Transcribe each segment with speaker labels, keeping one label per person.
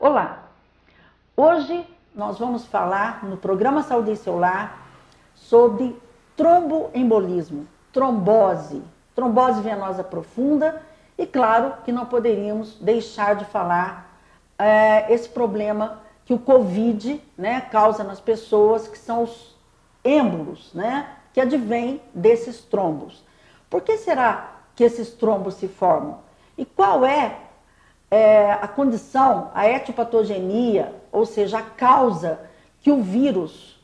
Speaker 1: Olá! Hoje nós vamos falar no programa Saúde em Seu Lar sobre tromboembolismo, trombose venosa profunda e claro que não poderíamos deixar de falar esse problema que o Covid causa nas pessoas, que são os êmbolos, que advêm desses trombos. Por que será que esses trombos se formam? E qual é a condição, a etiopatogenia, ou seja, a causa que o vírus,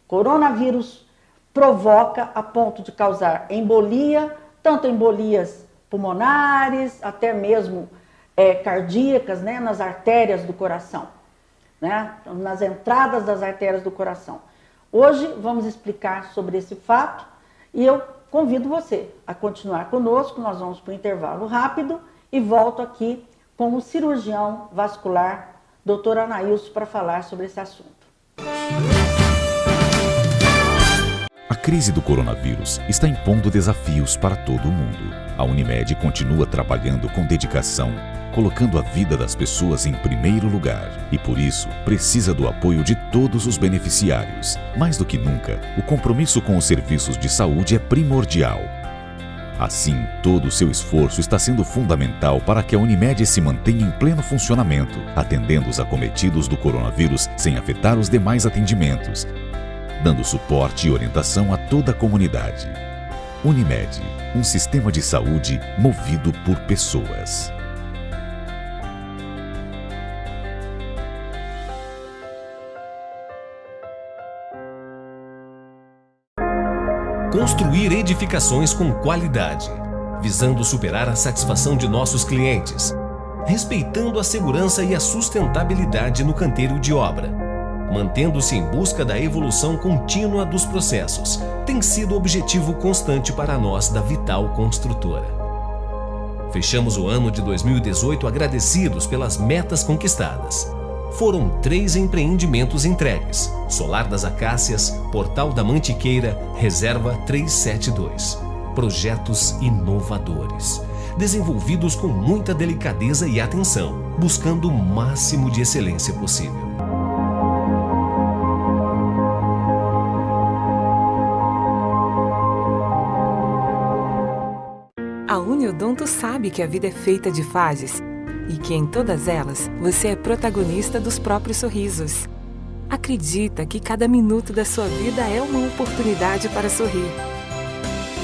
Speaker 1: coronavírus, provoca a ponto de causar embolia, tanto embolias pulmonares, até mesmo cardíacas, nas artérias do coração, nas entradas das artérias do coração. Hoje vamos explicar sobre esse fato e eu convido você a continuar conosco. Nós vamos para um intervalo rápido e volto aqui com o cirurgião vascular, Dr. Anailson, para falar sobre esse assunto.
Speaker 2: A crise do coronavírus está impondo desafios para todo o mundo. A Unimed continua trabalhando com dedicação, colocando a vida das pessoas em primeiro lugar e, por isso, precisa do apoio de todos os beneficiários. Mais do que nunca, o compromisso com os serviços de saúde é primordial. Assim, todo o seu esforço está sendo fundamental para que a Unimed se mantenha em pleno funcionamento, atendendo os acometidos do coronavírus sem afetar os demais atendimentos, dando suporte e orientação a toda a comunidade. Unimed, um sistema de saúde movido por pessoas.
Speaker 3: Construir edificações com qualidade, visando superar a satisfação de nossos clientes, respeitando a segurança e a sustentabilidade no canteiro de obra, mantendo-se em busca da evolução contínua dos processos, tem sido objetivo constante para nós da Vital Construtora. Fechamos o ano de 2018 agradecidos pelas metas conquistadas. Foram 3 empreendimentos entregues: Solar das Acácias, Portal da Mantiqueira, Reserva 372. Projetos inovadores, desenvolvidos com muita delicadeza e atenção, buscando o máximo de excelência possível.
Speaker 4: A Uniodonto sabe que a vida é feita de fases e que em todas elas você é protagonista dos próprios sorrisos. Acredita que cada minuto da sua vida é uma oportunidade para sorrir.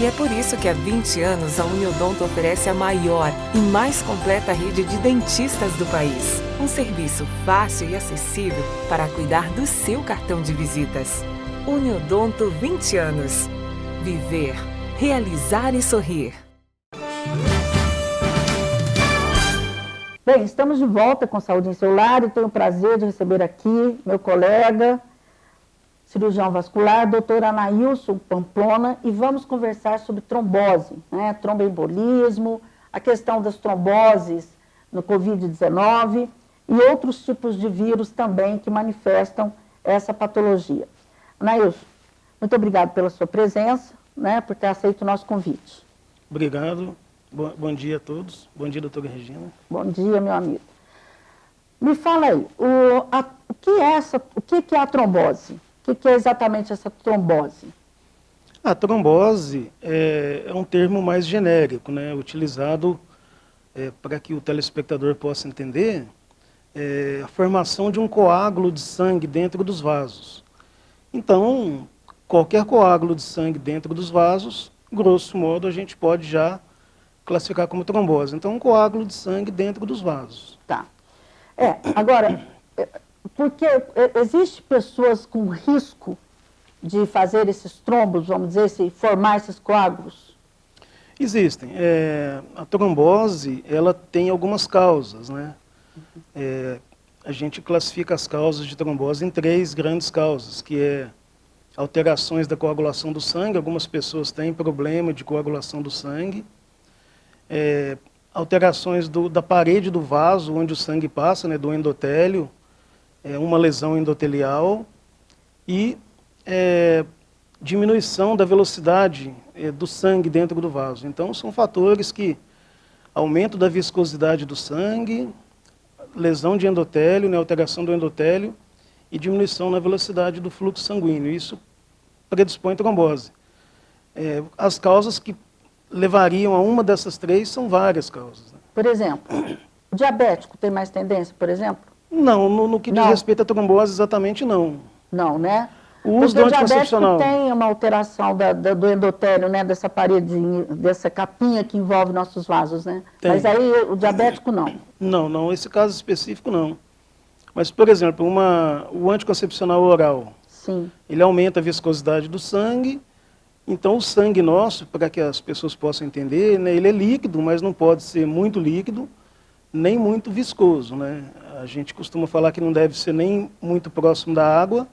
Speaker 4: E é por isso que há 20 anos a Uniodonto oferece a maior e mais completa rede de dentistas do país. Um serviço fácil e acessível para cuidar do seu cartão de visitas. Uniodonto 20 anos. Viver, realizar e sorrir.
Speaker 1: Bem, estamos de volta com Saúde em Seu Lar e tenho o prazer de receber aqui meu colega, cirurgião vascular, Dr. Anailson Pamplona, e vamos conversar sobre trombose, tromboembolismo, a questão das tromboses no Covid-19 e outros tipos de vírus também que manifestam essa patologia. Anailson, muito obrigado pela sua presença, por ter aceito o nosso convite.
Speaker 5: Obrigado. Bom dia a todos. Bom dia, doutora Regina.
Speaker 1: Bom dia, meu amigo. Me fala aí, o que é a trombose? O que é exatamente essa trombose?
Speaker 5: A trombose é um termo mais genérico, utilizado para que o telespectador possa entender a formação de um coágulo de sangue dentro dos vasos. Então, qualquer coágulo de sangue dentro dos vasos, grosso modo, a gente pode já classificar como trombose. Então, um coágulo de sangue dentro dos vasos.
Speaker 1: Tá. Agora, porque existe pessoas com risco de fazer esses trombos, vamos dizer, formar esses coágulos?
Speaker 5: Existem. A trombose, ela tem algumas causas, a gente classifica as causas de trombose em 3 grandes causas, que é alterações da coagulação do sangue. Algumas pessoas têm problema de coagulação do sangue. Alterações da parede do vaso, onde o sangue passa, do endotélio, uma lesão endotelial e diminuição da velocidade do sangue dentro do vaso. Então, são fatores que aumento da viscosidade do sangue, lesão de endotélio, né, alteração do endotélio e diminuição na velocidade do fluxo sanguíneo. Isso predispõe a trombose. As causas que levariam a uma dessas três são várias causas, né?
Speaker 1: Por exemplo, o diabético tem mais tendência, por exemplo?
Speaker 5: Não, no que diz respeito à trombose, exatamente não.
Speaker 1: Não, né?
Speaker 5: O uso do
Speaker 1: Porque o diabético
Speaker 5: anticoncepcional
Speaker 1: tem uma alteração do endotélio, né? Dessa paredinha, dessa capinha que envolve nossos vasos, né?
Speaker 5: Tem.
Speaker 1: Mas aí o diabético não.
Speaker 5: Não, esse caso específico não. Mas, por exemplo, o anticoncepcional oral,
Speaker 1: Sim.
Speaker 5: ele aumenta a viscosidade do sangue. Então, o sangue nosso, para que as pessoas possam entender, né, ele é líquido, mas não pode ser muito líquido, nem muito viscoso, né? A gente costuma falar que não deve ser nem muito próximo da água,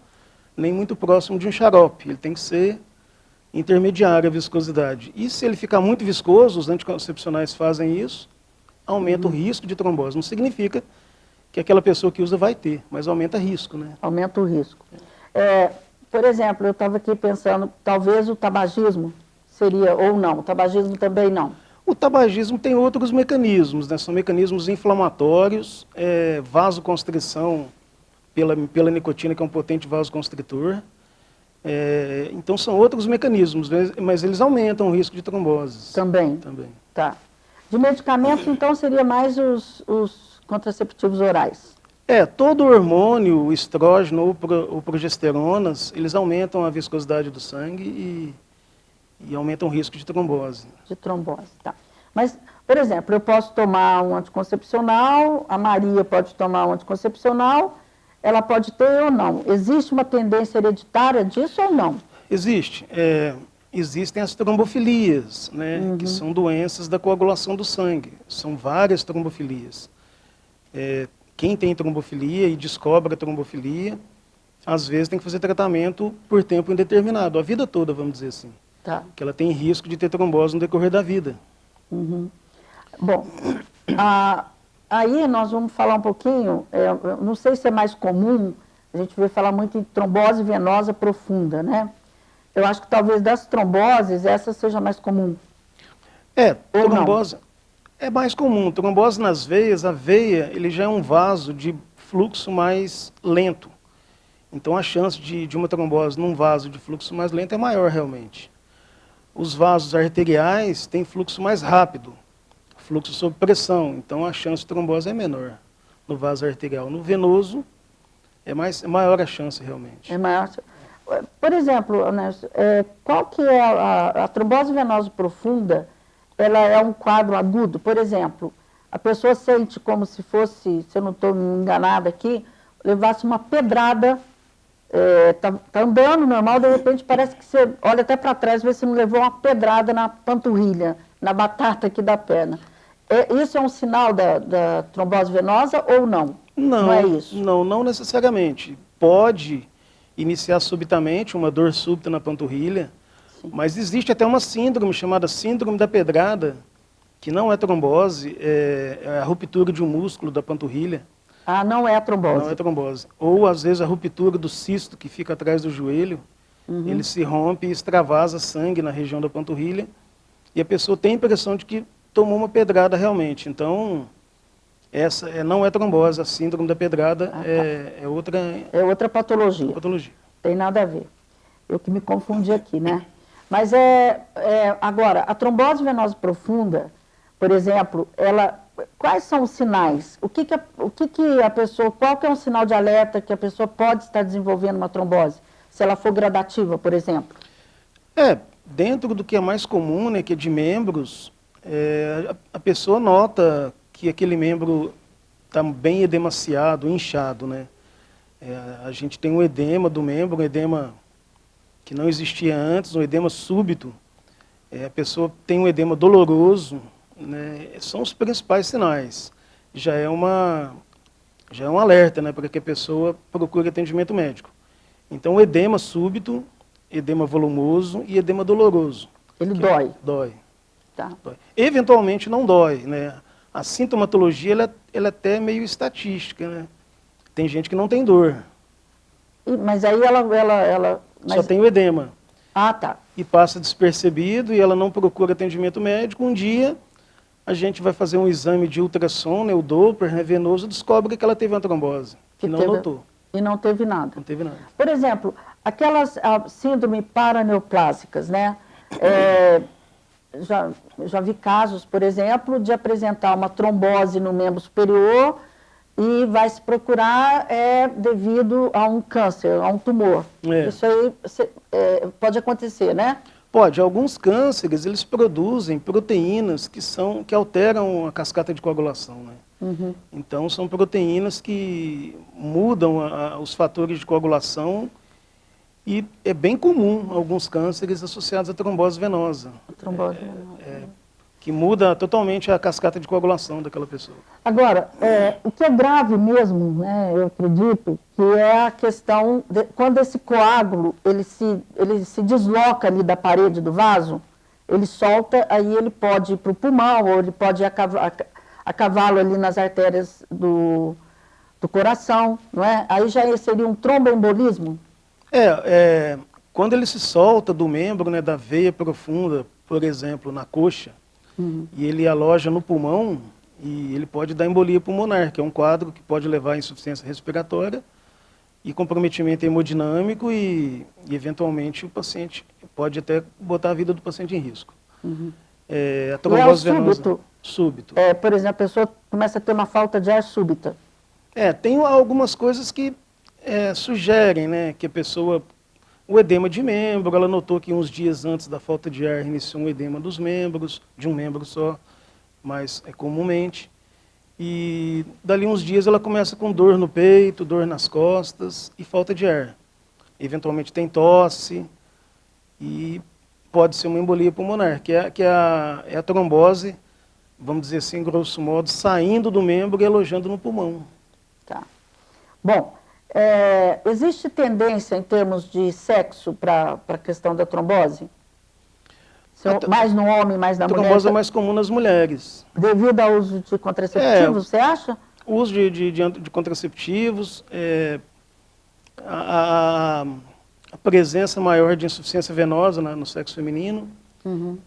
Speaker 5: nem muito próximo de um xarope. Ele tem que ser intermediário a viscosidade. E se ele ficar muito viscoso, os anticoncepcionais fazem isso, aumenta o risco de trombose. Não significa que aquela pessoa que usa vai ter, mas aumenta o risco, né?
Speaker 1: Aumenta o risco. Por exemplo, eu estava aqui pensando, talvez o tabagismo seria, ou não, o tabagismo também não.
Speaker 5: O tabagismo tem outros mecanismos, né? São mecanismos inflamatórios, vasoconstrição pela nicotina, que é um potente vasoconstritor. Então são outros mecanismos, mas eles aumentam o risco de tromboses.
Speaker 1: Também?
Speaker 5: Também.
Speaker 1: Tá. De medicamentos, então, seria mais os contraceptivos orais?
Speaker 5: Todo hormônio, o estrógeno ou progesteronas, eles aumentam a viscosidade do sangue e aumentam o risco de trombose.
Speaker 1: De trombose, tá. Mas, por exemplo, eu posso tomar um anticoncepcional, a Maria pode tomar um anticoncepcional, ela pode ter ou não. Existe uma tendência hereditária disso ou não?
Speaker 5: Existe. Existem as trombofilias, né, que são doenças da coagulação do sangue. São várias trombofilias. Quem tem trombofilia e descobre a trombofilia, às vezes tem que fazer tratamento por tempo indeterminado, a vida toda, vamos dizer assim.
Speaker 1: Tá.
Speaker 5: Que ela tem risco de ter trombose no decorrer da vida.
Speaker 1: Bom, aí nós vamos falar um pouquinho, não sei se é mais comum, a gente vê falar muito em trombose venosa profunda, né? Eu acho que talvez das tromboses, essa seja mais comum. Ou
Speaker 5: Trombose é mais comum. Trombose nas veias, a veia, ele já é um vaso de fluxo mais lento. Então a chance de uma trombose num vaso de fluxo mais lento é maior realmente. Os vasos arteriais têm fluxo mais rápido, fluxo sob pressão, então a chance de trombose é menor no vaso arterial. No venoso, é maior a chance realmente.
Speaker 1: É maior. Por exemplo, Ernesto, qual que é a trombose venosa profunda? Ela é um quadro agudo. Por exemplo, a pessoa sente como se fosse, se eu não estou enganada aqui, levasse uma pedrada, tá andando normal, de repente parece que você olha até para trás, vê se não levou uma pedrada na panturrilha, na batata aqui da perna. Isso é um sinal da trombose venosa ou não? Não é isso?
Speaker 5: Não necessariamente. Pode iniciar subitamente uma dor súbita na panturrilha, mas existe até uma síndrome chamada síndrome da pedrada, que não é trombose, é a ruptura de um músculo da panturrilha.
Speaker 1: Não é a trombose?
Speaker 5: Não é trombose. Ou, às vezes, a ruptura do cisto que fica atrás do joelho, ele se rompe e extravasa sangue na região da panturrilha, e a pessoa tem a impressão de que tomou uma pedrada realmente. Então, essa não é trombose, a síndrome da pedrada é outra...
Speaker 1: É outra patologia. Tem nada a ver. Eu que me confundi aqui, né? Mas agora, a trombose venosa profunda, por exemplo, quais são os sinais? Qual que é um sinal de alerta que a pessoa pode estar desenvolvendo uma trombose? Se ela for gradativa, por exemplo?
Speaker 5: Dentro do que é mais comum, né, que é de membros, a pessoa nota que aquele membro está bem edemaciado, inchado, né? A gente tem um edema do membro, um edema que não existia antes, um edema súbito. A pessoa tem um edema doloroso, né? São os principais sinais. Já é um alerta, né, para que a pessoa procure atendimento médico. Então, edema súbito, edema volumoso e edema doloroso.
Speaker 1: Ele dói?
Speaker 5: Dói.
Speaker 1: Tá.
Speaker 5: Dói. Eventualmente não dói, né? A sintomatologia ela é até meio estatística, né? Tem gente que não tem dor.
Speaker 1: Mas aí
Speaker 5: Só tem o edema.
Speaker 1: Tá.
Speaker 5: E passa despercebido e ela não procura atendimento médico. Um dia a gente vai fazer um exame de ultrassom, né, o Doppler, né, venoso, descobre que ela teve uma trombose, que não notou.
Speaker 1: E não teve nada.
Speaker 5: Não teve nada.
Speaker 1: Por exemplo, aquelas síndrome paraneoplásicas, né? Já vi casos, por exemplo, de apresentar uma trombose no membro superior e vai se procurar devido a um câncer, a um tumor. Isso aí pode acontecer, né?
Speaker 5: Pode. Alguns cânceres, eles produzem proteínas que alteram a cascata de coagulação, né? Uhum. Então, são proteínas que mudam os fatores de coagulação e é bem comum alguns cânceres associados à trombose venosa. A trombose venosa. Que muda totalmente a cascata de coagulação daquela pessoa.
Speaker 1: Agora, o que é grave mesmo, né, eu acredito, que é a questão, quando esse coágulo, ele se desloca ali da parede do vaso, ele solta, aí ele pode ir para o pulmão, ou ele pode ir a cavalo ali nas artérias do coração, não é? Aí já seria um tromboembolismo?
Speaker 5: Quando ele se solta do membro, né, da veia profunda, por exemplo, na coxa, e ele aloja no pulmão, e ele pode dar embolia pulmonar, que é um quadro que pode levar à insuficiência respiratória e comprometimento hemodinâmico e eventualmente, o paciente pode até botar a vida do paciente em risco. A trombose venosa súbito.
Speaker 1: Por exemplo, a pessoa começa a ter uma falta de ar súbita.
Speaker 5: Tem algumas coisas que sugerem, né, que a pessoa... O edema de membro, ela notou que uns dias antes da falta de ar iniciou um edema dos membros, de um membro só, mas comumente. E dali uns dias ela começa com dor no peito, dor nas costas e falta de ar. Eventualmente tem tosse e pode ser uma embolia pulmonar, que é a trombose, vamos dizer assim, grosso modo, saindo do membro e alojando no pulmão.
Speaker 1: Tá. Bom... existe tendência em termos de sexo para a questão da trombose? Mais no homem, mais na mulher?
Speaker 5: A trombose é mais comum nas mulheres.
Speaker 1: Devido ao uso de contraceptivos, você acha?
Speaker 5: O uso de contraceptivos, a presença maior de insuficiência venosa no sexo feminino,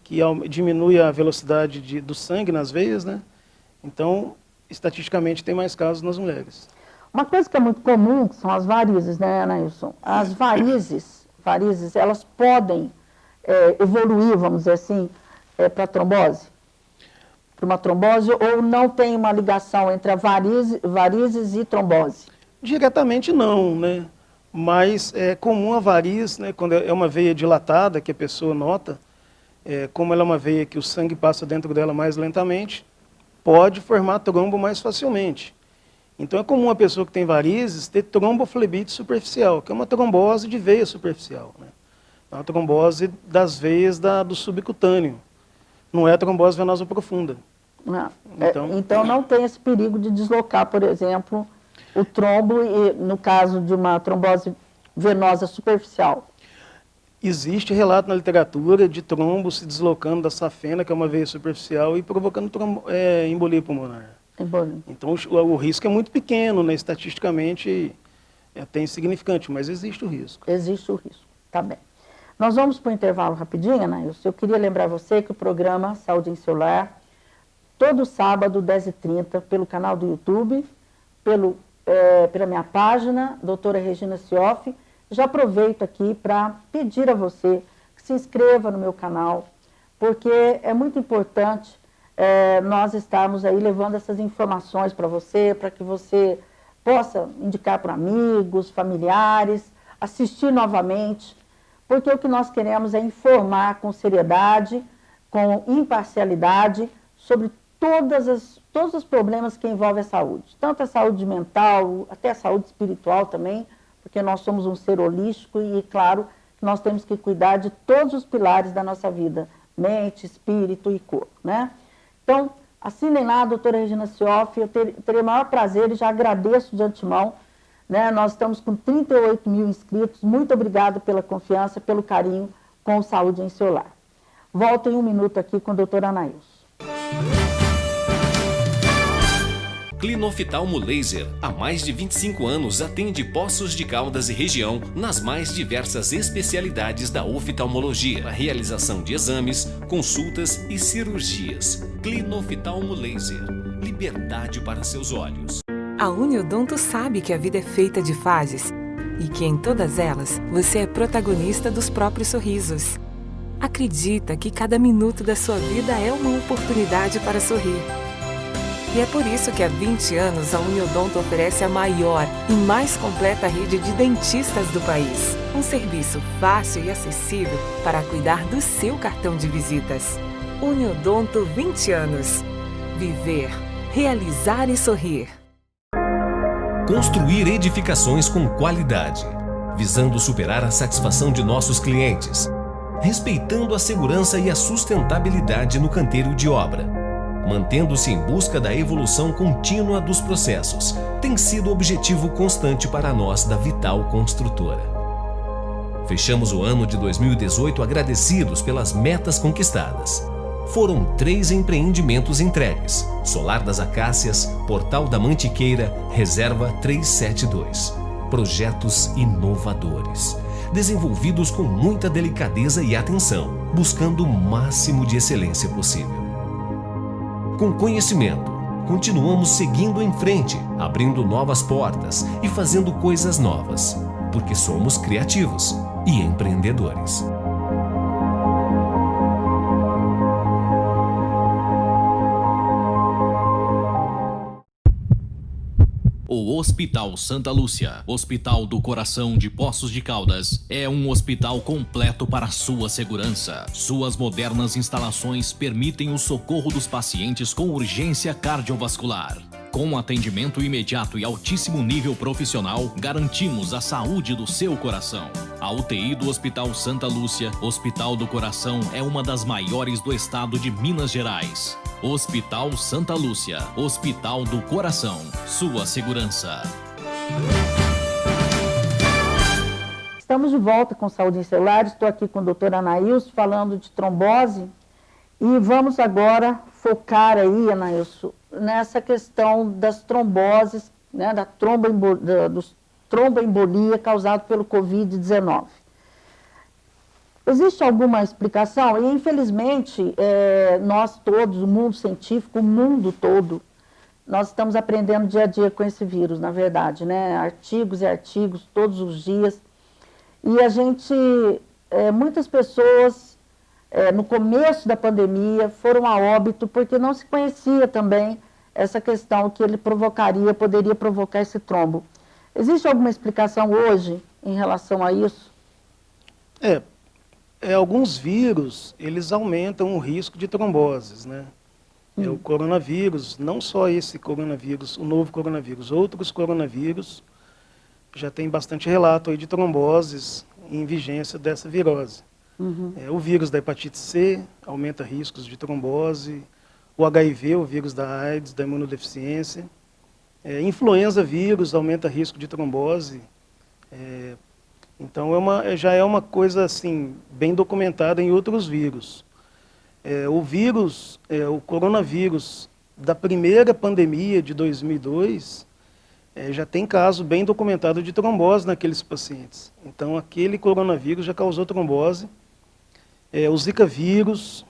Speaker 5: que diminui a velocidade do sangue nas veias, né? Então, estatisticamente, tem mais casos nas mulheres.
Speaker 1: Uma coisa que é muito comum são as varizes, né, Anailson? As varizes, elas podem evoluir, vamos dizer assim, para trombose? Para uma trombose, ou não tem uma ligação entre a varizes e trombose?
Speaker 5: Diretamente não, né? Mas é comum a variz, né, quando é uma veia dilatada, que a pessoa nota, como ela é uma veia que o sangue passa dentro dela mais lentamente, pode formar trombo mais facilmente. Então é comum a pessoa que tem varizes ter tromboflebite superficial, que é uma trombose de veia superficial, né? É uma trombose das veias do subcutâneo, não é a trombose venosa profunda.
Speaker 1: Não. Então não tem esse perigo de deslocar, por exemplo, o trombo, no caso de uma trombose venosa superficial.
Speaker 5: Existe relato na literatura de trombo se deslocando da safena, que é uma veia superficial, e provocando embolia pulmonar. Então o risco é muito pequeno, né? Estatisticamente é até insignificante, mas existe o risco.
Speaker 1: Existe o risco, tá bem. Nós vamos para o intervalo rapidinho, Anailson. Eu queria lembrar você que o programa Saúde em Seu Lar, todo sábado, 10h30, pelo canal do YouTube, pela minha página, doutora Regina Sioff. Já aproveito aqui para pedir a você que se inscreva no meu canal, porque é muito importante nós estarmos aí levando essas informações para você, para que você possa indicar para amigos, familiares, assistir novamente, porque o que nós queremos é informar com seriedade, com imparcialidade, sobre todos os problemas que envolvem a saúde, tanto a saúde mental, até a saúde espiritual também, porque nós somos um ser holístico e, claro, nós temos que cuidar de todos os pilares da nossa vida, mente, espírito e corpo, né? Então, assinem lá, doutora Regina Sioff, eu terei o maior prazer e já agradeço de antemão, né? Nós estamos com 38 mil inscritos, muito obrigado pela confiança, pelo carinho com o Saúde em Seu Lar. Volto em um minuto aqui com a doutora Anailson.
Speaker 3: Clinoftalmo Laser, há mais de 25 anos atende Poços de Caldas e região nas mais diversas especialidades da oftalmologia, a realização de exames, consultas e cirurgias. Clinoftalmo Laser, liberdade para seus olhos.
Speaker 4: A Uniodonto sabe que a vida é feita de fases e que em todas elas você é protagonista dos próprios sorrisos. Acredita que cada minuto da sua vida é uma oportunidade para sorrir. E é por isso que há 20 anos a Uniodonto oferece a maior e mais completa rede de dentistas do país. Um serviço fácil e acessível para cuidar do seu cartão de visitas. Uniodonto 20 anos. Viver, realizar e sorrir.
Speaker 3: Construir edificações com qualidade, visando superar a satisfação de nossos clientes, respeitando a segurança e a sustentabilidade no canteiro de obra, mantendo-se em busca da evolução contínua dos processos, tem sido objetivo constante para nós da Vital Construtora. Fechamos o ano de 2018 agradecidos pelas metas conquistadas. Foram 3 empreendimentos entregues: Solar das Acácias, Portal da Mantiqueira, Reserva 372. Projetos inovadores, desenvolvidos com muita delicadeza e atenção, buscando o máximo de excelência possível. Com conhecimento, continuamos seguindo em frente, abrindo novas portas e fazendo coisas novas, porque somos criativos e empreendedores.
Speaker 6: O Hospital Santa Lúcia, Hospital do Coração de Poços de Caldas, é um hospital completo para sua segurança. Suas modernas instalações permitem o socorro dos pacientes com urgência cardiovascular. Com atendimento imediato e altíssimo nível profissional, garantimos a saúde do seu coração. A UTI do Hospital Santa Lúcia, Hospital do Coração, é uma das maiores do estado de Minas Gerais. Hospital Santa Lúcia, Hospital do Coração, sua segurança.
Speaker 1: Estamos de volta com Saúde em Celular. Estou aqui com o Dr. Anailson falando de trombose e vamos agora focar aí, Anailson, nessa questão das tromboses, né, da tromboembolia causada pelo Covid-19. Existe alguma explicação? E, infelizmente, nós todos, o mundo científico, o mundo todo, nós estamos aprendendo dia a dia com esse vírus, na verdade, né? Artigos e artigos, todos os dias. E a gente, muitas pessoas, no começo da pandemia, foram a óbito porque não se conhecia também essa questão que ele poderia provocar esse trombo. Existe alguma explicação hoje em relação a isso?
Speaker 5: Alguns vírus, eles aumentam o risco de tromboses, né? O coronavírus, não só esse coronavírus, o novo coronavírus, outros coronavírus, já tem bastante relato aí de tromboses em vigência dessa virose. O vírus da hepatite C aumenta riscos de trombose, o HIV, o vírus da AIDS, da imunodeficiência, influenza vírus aumenta risco de trombose. Então já é uma coisa assim, bem documentada em outros vírus. O coronavírus da primeira pandemia de 2002, já tem caso bem documentado de trombose naqueles pacientes. Então aquele coronavírus já causou trombose. O Zika vírus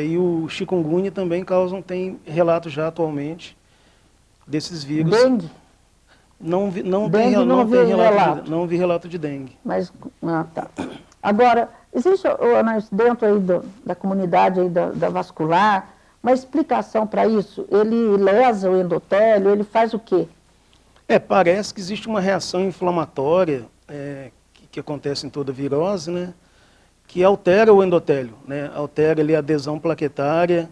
Speaker 5: e o chikungunya também tem relato já atualmente desses vírus.
Speaker 1: Dengue?
Speaker 5: Não vi relato de dengue.
Speaker 1: Mas, tá. Agora, existe dentro aí da comunidade aí da vascular uma explicação para isso? Ele lesa o endotélio, ele faz o quê?
Speaker 5: Parece que existe uma reação inflamatória que acontece em toda virose, né? Que altera o endotélio, né? Altera ali a adesão plaquetária,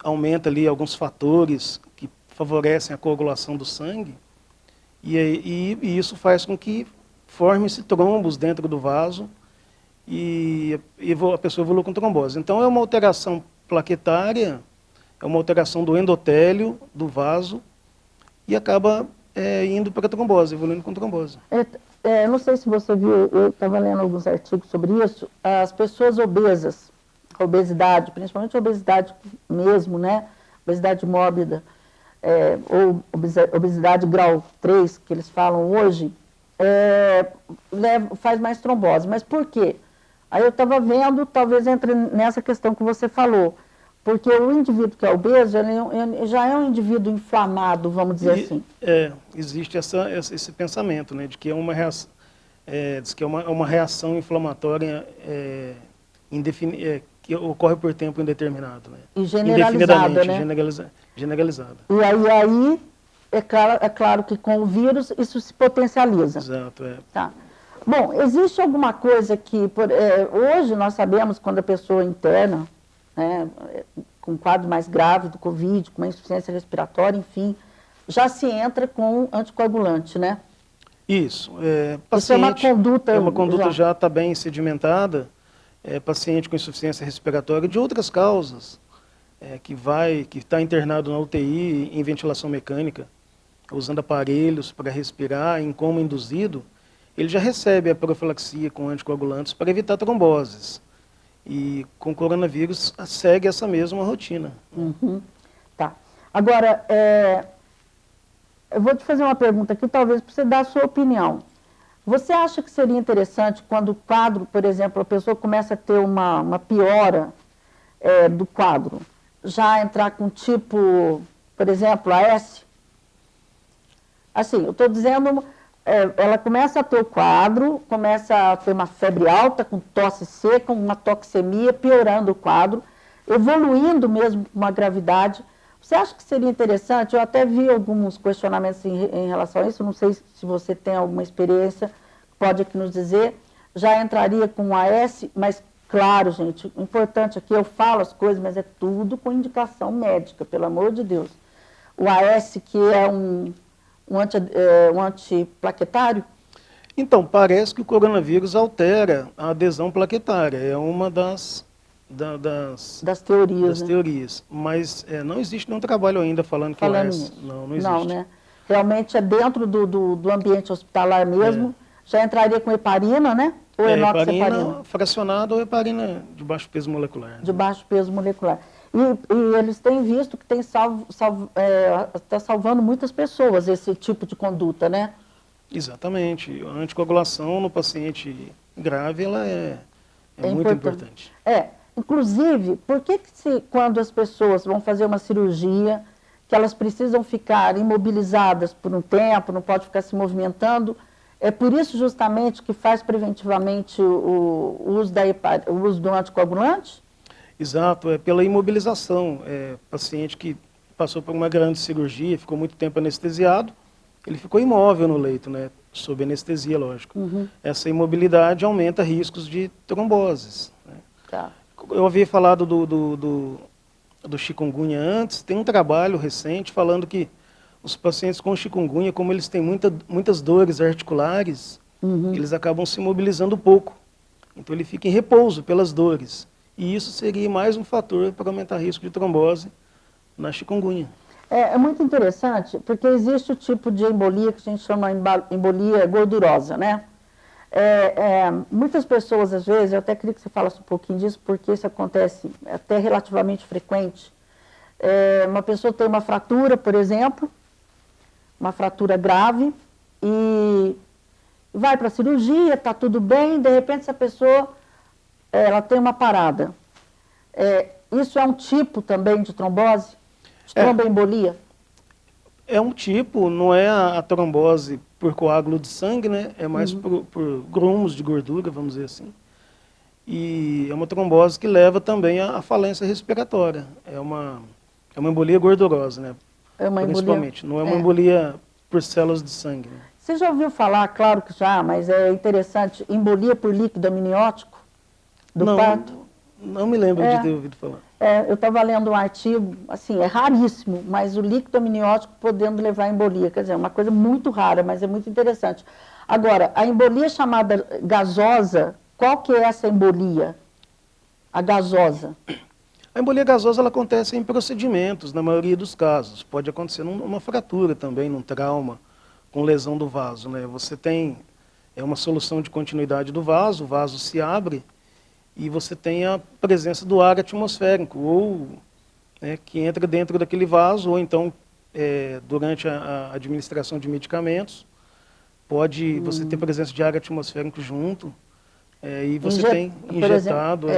Speaker 5: aumenta ali alguns fatores que favorecem a coagulação do sangue, e isso faz com que forme-se trombos dentro do vaso e a pessoa evolua com trombose. Então é uma alteração plaquetária, é uma alteração do endotélio do vaso e acaba indo para a trombose, evoluindo com trombose.
Speaker 1: Não sei se você viu, eu estava lendo alguns artigos sobre isso, as pessoas obesas, a obesidade, principalmente a obesidade mesmo, né? Obesidade mórbida, ou obesidade grau 3, que eles falam hoje, faz mais trombose. Mas por quê? Aí eu estava vendo, talvez entre nessa questão que você falou, porque o indivíduo que é obeso, ele já é um indivíduo inflamado, vamos dizer assim.
Speaker 5: Existe esse pensamento, né, de que é uma reação, diz que é uma reação inflamatória que ocorre por tempo indeterminado. Né?
Speaker 1: E generalizada, né?
Speaker 5: Generalizada.
Speaker 1: E aí é claro que com o vírus isso se potencializa.
Speaker 5: Exato,
Speaker 1: Tá. Bom, existe alguma coisa que, hoje nós sabemos quando a pessoa interna, né, com um quadro mais grave do Covid, com uma insuficiência respiratória, enfim, já se entra com anticoagulante, né?
Speaker 5: Isso.
Speaker 1: Isso é uma conduta...
Speaker 5: É uma conduta já está bem sedimentada, paciente com insuficiência respiratória de outras causas, que está internado na UTI em ventilação mecânica, usando aparelhos para respirar em coma induzido, ele já recebe a profilaxia com anticoagulantes para evitar tromboses. E com o coronavírus segue essa mesma rotina.
Speaker 1: Uhum. Tá. Agora, eu vou te fazer uma pergunta aqui, talvez para você dar a sua opinião. Você acha que seria interessante quando o quadro, por exemplo, a pessoa começa a ter uma piora do quadro, já entrar com tipo, por exemplo, AS? Assim, eu estou dizendo, ela começa a ter o quadro, começa a ter uma febre alta, com tosse seca, uma toxemia, piorando o quadro, evoluindo mesmo com uma gravidade. Você acha que seria interessante? Eu até vi alguns questionamentos em relação a isso, não sei se você tem alguma experiência, pode aqui nos dizer. Já entraria com AS, mas claro, gente, o importante aqui, eu falo as coisas, mas é tudo com indicação médica, pelo amor de Deus. O AS, que é um antiplaquetário?
Speaker 5: Então, parece que o coronavírus altera a adesão plaquetária, é uma das
Speaker 1: teorias.
Speaker 5: Teorias. Mas não existe nenhum trabalho ainda falando que o AS... Não existe.
Speaker 1: Não, né? Realmente é dentro do ambiente hospitalar mesmo. Já entraria com heparina, né? Ou enoxaparina?
Speaker 5: Fracionada ou heparina de baixo peso molecular. Né?
Speaker 1: De baixo peso molecular. E eles têm visto que está salvando muitas pessoas esse tipo de conduta, né?
Speaker 5: Exatamente. A anticoagulação no paciente grave, ela é muito importante.
Speaker 1: Inclusive, por que quando as pessoas vão fazer uma cirurgia, que elas precisam ficar imobilizadas por um tempo, não pode ficar se movimentando, é por isso justamente que faz preventivamente o uso do anticoagulante?
Speaker 5: Exato, é pela imobilização. Paciente que passou por uma grande cirurgia, ficou muito tempo anestesiado, ele ficou imóvel no leito, né? Sob anestesia, lógico.
Speaker 1: Uhum.
Speaker 5: Essa imobilidade aumenta riscos de tromboses. Né?
Speaker 1: Tá.
Speaker 5: Eu havia falado do chikungunya antes, tem um trabalho recente falando que os pacientes com chikungunya, como eles têm muitas dores articulares, eles acabam se mobilizando pouco. Então ele fica em repouso pelas dores. E isso seria mais um fator para aumentar o risco de trombose na chikungunya.
Speaker 1: É muito interessante, porque existe o tipo de embolia que a gente chama embolia gordurosa, né? Muitas pessoas, às vezes, eu até queria que você falasse um pouquinho disso, porque isso acontece até relativamente frequente. Uma pessoa tem uma fratura, por exemplo, uma fratura grave, e vai para a cirurgia, está tudo bem, de repente essa pessoa ela tem uma parada. Isso é um tipo também de trombose? De tromboembolia?
Speaker 5: É um tipo, não é a trombose por coágulo de sangue, né? É mais por grumos de gordura, vamos dizer assim. E é uma trombose que leva também à falência respiratória. É uma embolia gordurosa, né?
Speaker 1: É uma
Speaker 5: principalmente.
Speaker 1: Embolia...
Speaker 5: Não é uma embolia por células de sangue. Né?
Speaker 1: Você já ouviu falar, claro que já, mas é interessante, embolia por líquido amniótico do parto?
Speaker 5: Não me lembro de ter ouvido falar.
Speaker 1: Eu estava lendo um artigo, assim, é raríssimo, mas o líquido amniótico podendo levar a embolia. Quer dizer, é uma coisa muito rara, mas é muito interessante. Agora, a embolia chamada gasosa, qual que é essa embolia? A gasosa?
Speaker 5: A embolia gasosa ela acontece em procedimentos, na maioria dos casos. Pode acontecer numa fratura também, num trauma, com lesão do vaso. Né? Você tem uma solução de continuidade do vaso, o vaso se abre, e você tem a presença do ar atmosférico, ou que entra dentro daquele vaso, ou então durante a administração de medicamentos, pode você ter presença de ar atmosférico junto, e você tem injetado,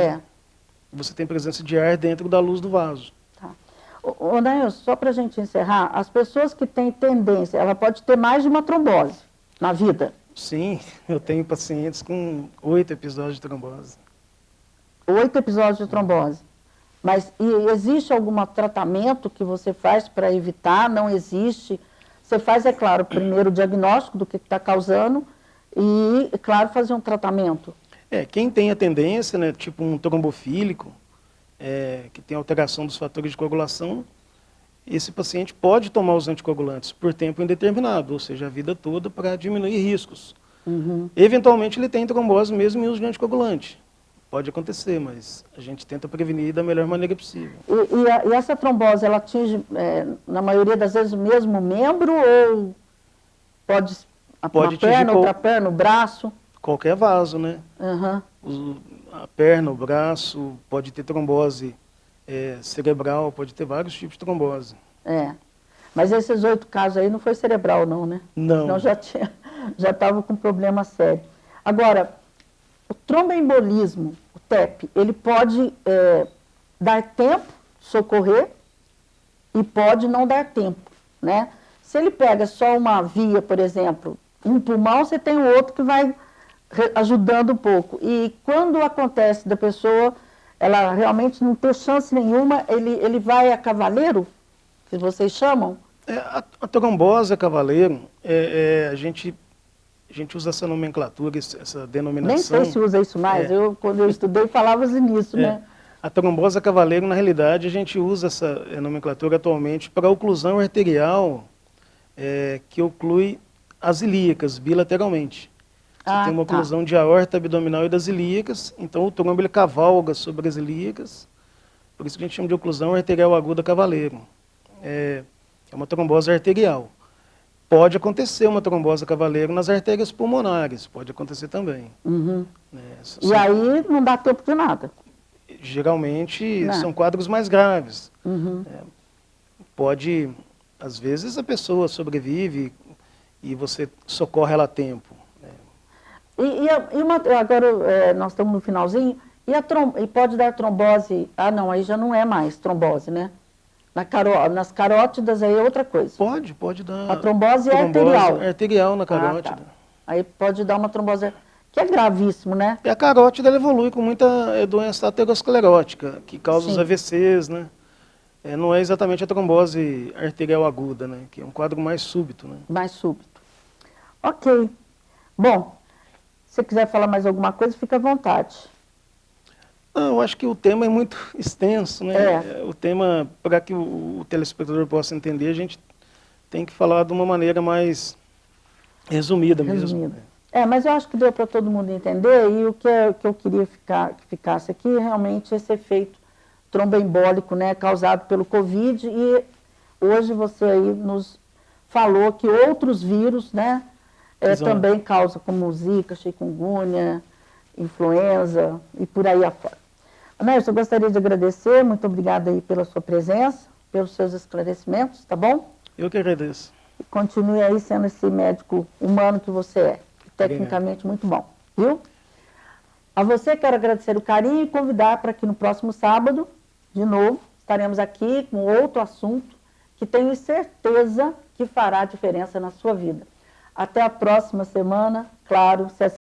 Speaker 5: você tem presença de ar dentro da luz do vaso.
Speaker 1: Tá. Ô, Nailson, só para a gente encerrar, as pessoas que têm tendência, ela pode ter mais de uma trombose na vida?
Speaker 5: Sim, eu tenho pacientes com 8 episódios de trombose.
Speaker 1: 8 episódios de trombose. Mas existe algum tratamento que você faz para evitar? Não existe? Você faz, é claro, primeiro o diagnóstico do que está causando e, é claro, fazer um tratamento.
Speaker 5: Quem tem a tendência, né, tipo um trombofílico, que tem alteração dos fatores de coagulação, esse paciente pode tomar os anticoagulantes por tempo indeterminado, ou seja, a vida toda, para diminuir riscos. Eventualmente ele tem trombose mesmo em uso de anticoagulante. Pode acontecer, mas a gente tenta prevenir da melhor maneira possível.
Speaker 1: E essa trombose, ela atinge, na maioria das vezes, o mesmo membro ou pode uma perna, outra perna, o braço?
Speaker 5: Qualquer vaso, né? A perna, o braço, pode ter trombose cerebral, pode ter vários tipos de trombose.
Speaker 1: Mas esses 8 casos aí não foi cerebral não, né?
Speaker 5: Não.
Speaker 1: Senão já estava com problema sério. Agora, o tromboembolismo, o TEP, ele pode dar tempo, socorrer, e pode não dar tempo, né? Se ele pega só uma via, por exemplo, um pulmão, você tem o outro que vai ajudando um pouco. E quando acontece da pessoa, ela realmente não ter chance nenhuma, ele vai a cavaleiro, que vocês chamam?
Speaker 5: A trombose a cavaleiro, a gente usa essa nomenclatura, essa denominação.
Speaker 1: Nem sei se usa isso mais, quando eu estudei falava-se nisso, né?
Speaker 5: A trombose a cavaleiro, na realidade, a gente usa essa nomenclatura atualmente para a oclusão arterial que oclui as ilíacas bilateralmente. Você tem uma oclusão de aorta abdominal e das ilíacas, então o trombo ele cavalga sobre as ilíacas, por isso que a gente chama de oclusão arterial aguda cavaleiro. É uma trombose arterial. Pode acontecer uma trombose a cavaleiro nas artérias pulmonares, pode acontecer também.
Speaker 1: E aí não dá tempo de nada?
Speaker 5: Geralmente são quadros mais graves. Pode, às vezes a pessoa sobrevive e você socorre ela a tempo.
Speaker 1: Agora nós estamos no finalzinho, e pode dar trombose, aí já não é mais trombose, né? Nas carótidas aí é outra coisa.
Speaker 5: Pode dar.
Speaker 1: A trombose é arterial.
Speaker 5: Arterial na carótida.
Speaker 1: Aí pode dar uma trombose, que é gravíssimo, né?
Speaker 5: E a carótida ela evolui com muita doença aterosclerótica, que causa os AVCs, né? Não é exatamente a trombose arterial aguda, né? Que é um quadro mais súbito, né?
Speaker 1: Mais súbito. Ok. Bom, se você quiser falar mais alguma coisa, fica à vontade.
Speaker 5: Não, eu acho que o tema é muito extenso, né? O tema, para que o telespectador possa entender, a gente tem que falar de uma maneira mais resumida mesmo.
Speaker 1: Mas eu acho que deu para todo mundo entender, e o que eu queria que ficasse aqui realmente esse efeito tromboembólico, né, causado pelo Covid, e hoje você aí nos falou que outros vírus, né, também causam, como Zika, chikungunya, influenza e por aí afora. Nailson, eu gostaria de agradecer, muito obrigada aí pela sua presença, pelos seus esclarecimentos, tá bom?
Speaker 5: Eu que agradeço.
Speaker 1: E continue aí sendo esse médico humano que você é, tecnicamente muito bom, viu? A você quero agradecer o carinho e convidar para que no próximo sábado, de novo, estaremos aqui com outro assunto que tenho certeza que fará diferença na sua vida. Até a próxima semana, claro, se assim